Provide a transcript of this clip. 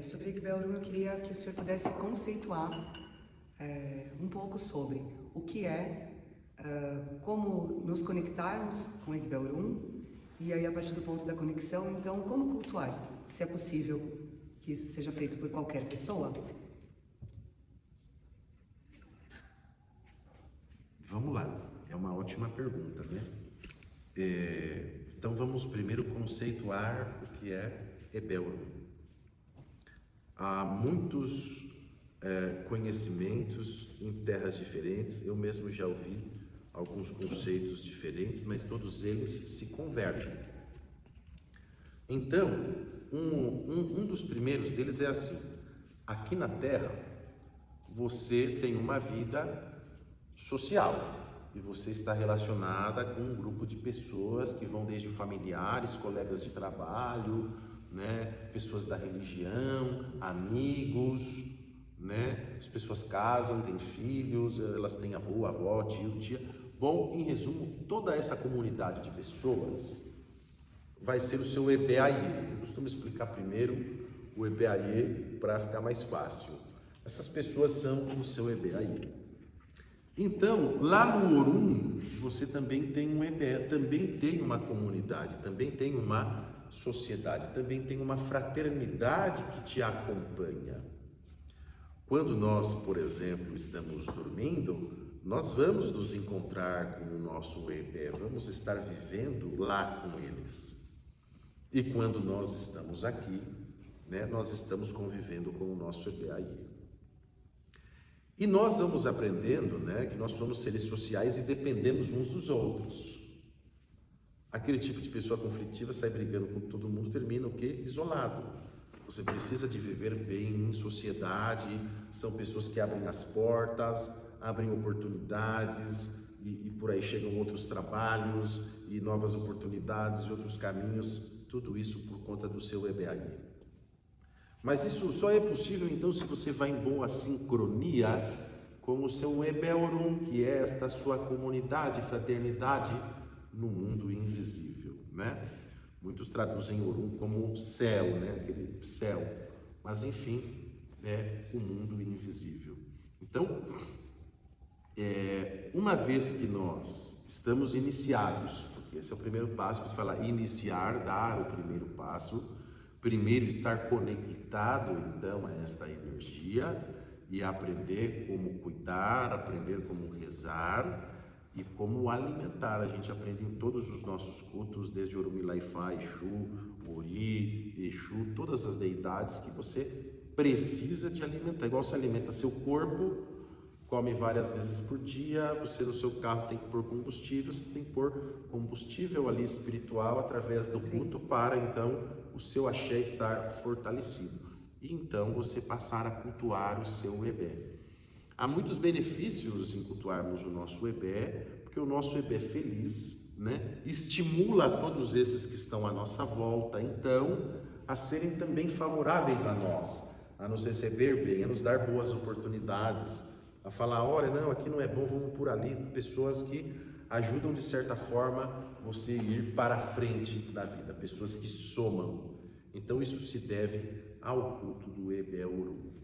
Sobre Egbeorum, eu queria que o senhor pudesse conceituar um pouco sobre o que é, como nos conectarmos com Egbeorum, e aí a partir do ponto da conexão, então, como cultuar, se é possível que isso seja feito por qualquer pessoa. Vamos lá, é uma ótima pergunta, né? Então vamos primeiro conceituar o que é Egbeorum. Há muitos conhecimentos em terras diferentes, eu mesmo já ouvi alguns conceitos diferentes, mas todos eles se convergem. Então, um dos primeiros deles é assim: aqui na Terra você tem uma vida social e você está relacionada com um grupo de pessoas que vão desde familiares, colegas de trabalho, né, pessoas da religião, amigos, né, as pessoas casam, têm filhos, elas têm avô, avó, tio, tia. Bom, em resumo, toda essa comunidade de pessoas vai ser o seu EBAIE. Eu costumo explicar primeiro o EBAIE para ficar mais fácil. Essas pessoas são o seu EBAIE. Então, lá no Orum, você também tem um EBE, também tem uma comunidade, também tem uma sociedade, também tem uma fraternidade que te acompanha. Quando nós, por exemplo, estamos dormindo, nós vamos nos encontrar com o nosso EBE, vamos estar vivendo lá com eles. E quando nós estamos aqui, né, nós estamos convivendo com o nosso EBAI. E nós vamos aprendendo, né, que nós somos seres sociais e dependemos uns dos outros. Aquele tipo de pessoa conflitiva sai brigando com todo mundo, termina o quê? Isolado. Você precisa de viver bem em sociedade, são pessoas que abrem as portas, abrem oportunidades e por aí chegam outros trabalhos e novas oportunidades e outros caminhos, tudo isso por conta do seu EBAI. Mas isso só é possível então se você vai em boa sincronia com o seu Egbeorum, que é esta sua comunidade, fraternidade no mundo invisível, né? Muitos traduzem Orum como céu, né? Aquele céu, mas enfim, é o mundo invisível. Então, uma vez que nós estamos iniciados, porque esse é o primeiro passo, que se fala iniciar, dar o primeiro passo, primeiro estar conectado então a esta energia e aprender como cuidar, aprender como rezar e como alimentar. A gente aprende em todos os nossos cultos, desde Orumilaifa, Exu, Ori, Exu, todas as deidades que você precisa de alimentar. Igual você alimenta seu corpo, come várias vezes por dia, você no seu carro tem que pôr combustível, você tem que pôr combustível ali espiritual através do culto para então o seu axé estar fortalecido. E então você passar a cultuar o seu EBE. Há muitos benefícios em cultuarmos o nosso EBE, porque o nosso EBE feliz, né, estimula todos esses que estão à nossa volta, então, a serem também favoráveis a nós, a nos receber bem, a nos dar boas oportunidades, a falar, olha, não, aqui não é bom, vamos por ali, pessoas que ajudam de certa forma você ir para a frente da vida, pessoas que somam. Então isso se deve ao culto do Egbeorum.